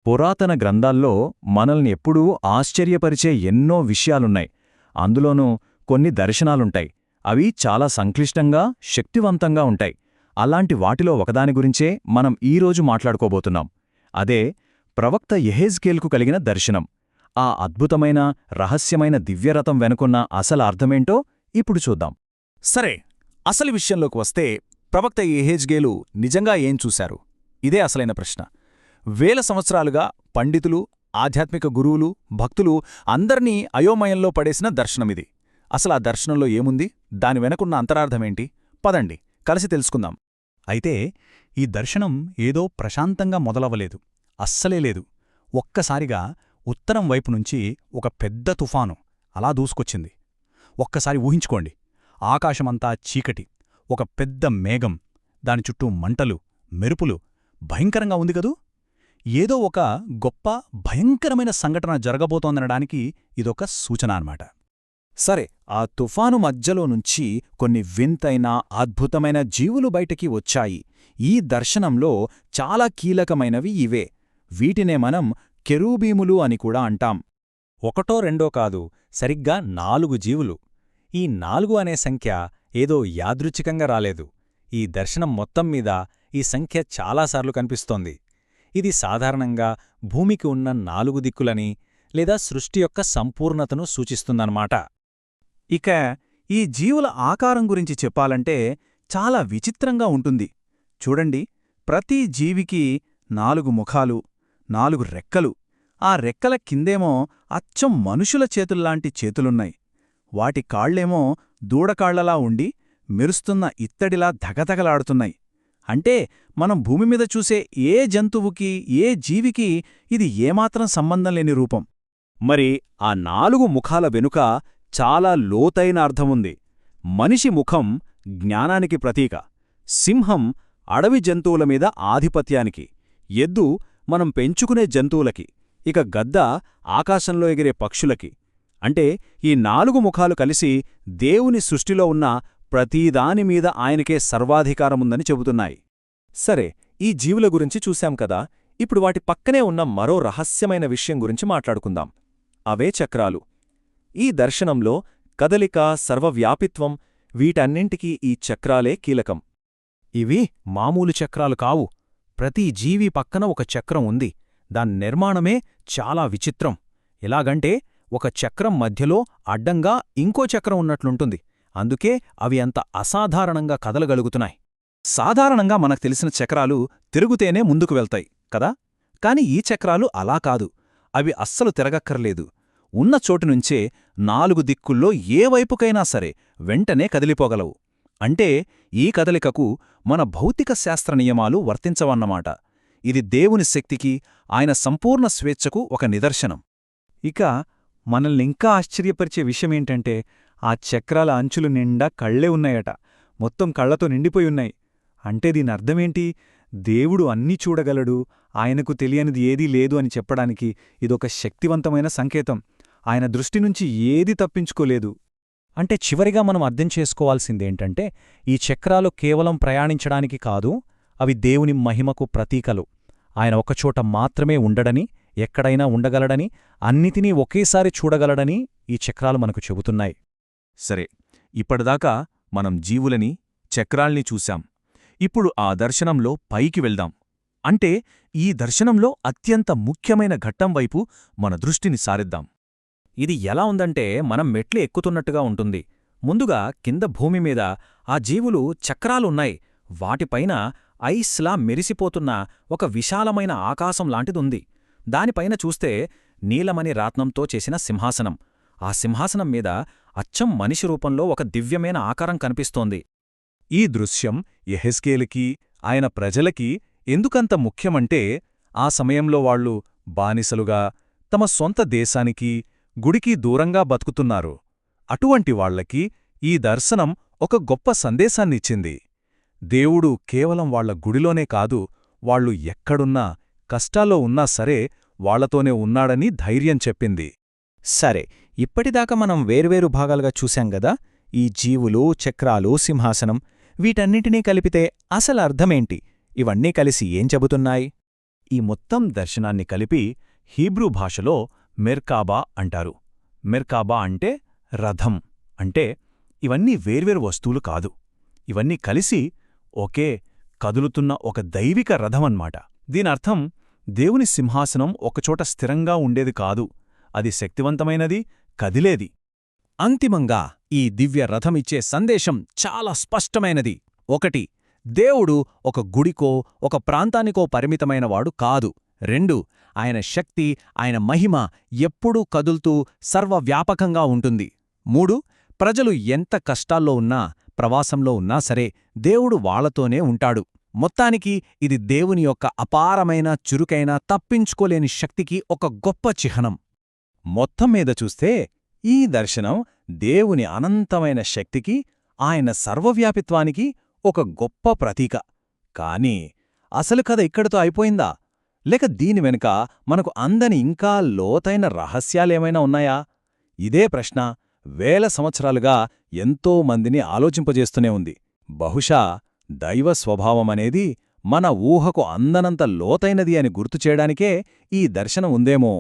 పురాతన గ్రంథాల్లో మనల్ని ఎప్పుడూ ఆశ్చర్యపరిచే ఎన్నో విషయాలున్నాయి. అందులోనూ కొన్ని దర్శనాలుంటాయి. అవి చాలా సంక్లిష్టంగా, శక్తివంతంగా ఉంటాయి. అలాంటి వాటిలో ఒకదాని గురించే మనం ఈరోజు మాట్లాడుకోబోతున్నాం. అదే ప్రవక్త యెహెజ్కేలుకు కలిగిన దర్శనం. ఆ అద్భుతమైన, రహస్యమైన దివ్యరథం వెనుకున్న అసలు అర్థమేంటో ఇప్పుడు చూద్దాం. సరే, అసలు విషయంలోకి వస్తే ప్రవక్త యెహెజ్కేలు నిజంగా ఏం చూశారు? ఇదే అసలైన ప్రశ్న. వేల సంవత్సరాలుగా పండితులు, ఆధ్యాత్మిక గురువులు, భక్తులు అందర్నీ అయోమయంలో పడేసిన దర్శనమిది. అసలా దర్శనంలో ఏముంది? దాని వెనకున్న అంతరార్థమేంటి? పదండి, కలిసి తెలుసుకుందాం. అయితే ఈ దర్శనం ఏదో ప్రశాంతంగా మొదలవలేదు. అస్సలే లేదు. ఒక్కసారిగా ఉత్తరం వైపునుంచి ఒక పెద్ద తుఫాను అలా దూసుకొచ్చింది. ఒక్కసారి ఊహించుకోండి. ఆకాశమంతా చీకటి, ఒక పెద్ద మేఘం, దాని చుట్టూ మంటలు, మెరుపులు. భయంకరంగా ఉంది కదూ? ఏదో ఒక గొప్ప భయంకరమైన సంఘటన జరగబోతోందనడానికి ఇదొక సూచన అన్నమాట. సరే, ఆ తుఫాను మధ్యలో నుంచి కొన్ని వింతైన, అద్భుతమైన జీవులు బయటికి వచ్చాయి. ఈ దర్శనంలో చాలా కీలకమైనవి ఇవే. వీటినే మనం కెరూబీములు అని కూడా అంటాం. ఒకటో రెండో కాదు, సరిగ్గా 4 జీవులు. ఈ 4 అనే సంఖ్య ఏదో యాదృచ్ఛికంగా రాలేదు. ఈ దర్శనం మొత్తం మీద ఈ సంఖ్య చాలాసార్లు కనిపిస్తోంది. ఇది సాధారణంగా భూమికి ఉన్న 4 దిక్కులని లేదా సృష్టి యొక్క సంపూర్ణతను సూచిస్తుందన్నమాట. ఇక ఈ జీవుల ఆకారం గురించి చెప్పాలంటే చాలా విచిత్రంగా ఉంటుంది. చూడండి, ప్రతి జీవికి 4 ముఖాలు, 4 రెక్కలు. ఆ రెక్కల కిందేమో అచ్చం మనుషుల చేతుల్లాంటి చేతులున్నాయి. వాటి కాళ్లేమో దూడకాళ్లలా ఉండి మెరుస్తున్న ఇత్తడిలా ధగధగలాడుతున్నాయి. అంటే మనం భూమిమీద చూసే ఏ జంతువుకి, ఏ జీవికి ఇది ఏమాత్రం సంబంధం లేని రూపం. మరి ఆ 4 ముఖాల వెనుక చాలా లోతైన అర్థముంది. మనిషి ముఖం జ్ఞానానికి ప్రతీక, సింహం అడవి జంతువుల మీద ఆధిపత్యానికి, ఎద్దు మనం పెంచుకునే జంతువులకి, ఇక గద్ద ఆకాశంలో ఎగిరే పక్షులకి. అంటే ఈ 4 ముఖాలు కలిసి దేవుని సృష్టిలో ఉన్న ప్రతీదానిమీద ఆయనకే సర్వాధికారముందని చెబుతున్నాయి. సరే, ఈ జీవుల గురించి చూశాం కదా. ఇప్పుడు వాటి పక్కనే ఉన్న మరో రహస్యమైన విషయం గురించి మాట్లాడుకుందాం. అవే చక్రాలు. ఈ దర్శనంలో కదలిక, సర్వవ్యాపిత్వం, వీటన్నింటికీ ఈ చక్రాలే కీలకం. ఇవి మామూలు చక్రాలు కావు. ప్రతి జీవి పక్కన ఒక చక్రం ఉంది. దాని నిర్మాణమే చాలా విచిత్రం. ఎలాగంటే ఒక చక్రం మధ్యలో అడ్డంగా ఇంకో చక్రం ఉన్నట్లుంటుంది. అందుకే అవి అంత అసాధారణంగా కదలగలుగుతున్నాయి. సాధారణంగా మనకు తెలిసిన చక్రాలు తిరుగుతేనే ముందుకు వెళ్తాయి కదా. కాని ఈ చక్రాలు అలా కాదు. అవి అస్సలు తిరగక్కర్లేదు. ఉన్న చోటునుంచే 4 దిక్కుల్లో ఏ వైపుకైనా సరే వెంటనే కదిలిపోగలవు. అంటే ఈ కదలికకు మన భౌతిక శాస్త్ర నియమాలు వర్తించవన్నమాట. ఇది దేవుని శక్తికి, ఆయన సంపూర్ణ స్వేచ్ఛకు ఒక నిదర్శనం. ఇక మనల్నింకా ఆశ్చర్యపరిచే విషయమేంటంటే ఆ చక్రాల అంచులు నిండా కళ్ళే ఉన్నాయట. మొత్తం కళ్లతో నిండిపోయున్నాయి. అంటే దీనర్థమేంటి? దేవుడు అన్నీ చూడగలడు, ఆయనకు తెలియనిది ఏదీ లేదు అని చెప్పడానికి ఇదొక శక్తివంతమైన సంకేతం. ఆయన దృష్టినుంచి ఏదీ తప్పించుకోలేదు. అంటే చివరిగా మనం అర్థం చేసుకోవాల్సిందేంటంటే ఈ చక్రాలు కేవలం ప్రయాణించడానికి కాదు, అవి దేవుని మహిమకు ప్రతీకలు. ఆయన ఒకచోట మాత్రమే ఉండడని, ఎక్కడైనా ఉండగలడని, అన్నిటినీ ఒకేసారి చూడగలడని ఈ చక్రాలు మనకు చెబుతున్నాయి. సరే, ఇప్పటిదాకా మనం జీవులని, చక్రాల్ని చూశాం. ఇప్పుడు ఆ దర్శనంలో పైకి వెళ్దాం. అంటే ఈ దర్శనంలో అత్యంత ముఖ్యమైన ఘట్టం వైపు మన దృష్టిని సారిద్దాం. ఇది ఎలా ఉందంటే మనం మెట్లు ఎక్కుతున్నట్టుగా ఉంటుంది. ముందుగా కింద భూమిమీద ఆ జీవులు చక్రాలున్నాయి. వాటిపైన ఐస్లా మెరిసిపోతున్న ఒక విశాలమైన ఆకాశం లాంటిదుంది. దానిపైన చూస్తే నీలమణి రాత్నంతో చేసిన సింహాసనం. ఆ సింహాసనం మీద అచ్చం మనిషి రూపంలో ఒక దివ్యమైన ఆకారం కనిపిస్తోంది. ఈ దృశ్యం యెహెజ్కేలుకి, ఆయన ప్రజలకి ఎందుకంత ముఖ్యమంటే ఆ సమయంలో వాళ్లు బానిసలుగా తమ సొంత దేశానికి, గుడికి దూరంగా బతుకుతున్నారు. అటువంటి వాళ్లకి ఈ దర్శనం ఒక గొప్ప సందేశాన్నిచ్చింది. దేవుడు కేవలం వాళ్ల గుడిలోనే కాదు, వాళ్లు ఎక్కడున్నా, కష్టాల్లో ఉన్నా సరే వాళ్లతోనే ఉన్నాడని ధైర్యం చెప్పింది. సరే, ఇప్పటిదాకా మనం వేర్వేరు భాగాలుగా చూశాం గదా. ఈ జీవులు, చక్రాలు, సింహాసనం, వీటన్నింటినీ కలిపితే అసలు అర్థమేంటి? ఇవన్నీ కలిసి ఏం చెబుతున్నాయి? ఈ మొత్తం దర్శనాన్ని కలిపి హీబ్రూ భాషలో మెర్కాబా అంటారు. మెర్కాబా అంటే రథం. అంటే ఇవన్నీ వేర్వేరు వస్తువులు కాదు, ఇవన్నీ కలిసి ఒకే కదులుతున్న ఒక దైవిక రథమన్మాట. దీనర్థం దేవుని సింహాసనం ఒకచోట స్థిరంగా ఉండేది కాదు, అది శక్తివంతమైనది, కదిలేది. అంతిమంగా ఈ దివ్య రథమిచ్చే సందేశం చాలా స్పష్టమైనది. 1. దేవుడు ఒక గుడికో ఒక ప్రాంతానికో పరిమితమైనవాడు కాదు. 2. ఆయన శక్తి, ఆయన మహిమ ఎప్పుడూ కదుల్తూ సర్వవ్యాపకంగా ఉంటుంది. 3. ప్రజలు ఎంత కష్టాల్లో ఉన్నా, ప్రవాసంలో ఉన్నా సరే దేవుడు వాళ్లతోనే ఉంటాడు. మొత్తానికి ఇది దేవుని యొక్క అపారమైన, చురుకైన, తప్పించుకోలేని శక్తికి ఒక గొప్ప చిహ్నం. మొత్తం మీద చూస్తే ఈ దర్శనం దేవుని అనంతమైన శక్తికి, ఆయన సర్వవ్యాపిత్వానికి ఒక గొప్ప ప్రతీక. కాని అసలు కథ ఇక్కడితో అయిపోయిందా? లేక దీని వెనుక మనకు అందని ఇంకా లోతైన రహస్యాలేమైనా ఉన్నాయా? ఇదే ప్రశ్న వేల సంవత్సరాలుగా ఎంతో మందిని ఆలోచింపజేస్తూనే ఉంది. బహుశా దైవ స్వభావమనేది మన ఊహకు అందనంత లోతైనది అని గుర్తుచేయడానికే ఈ దర్శనం ఉందేమో.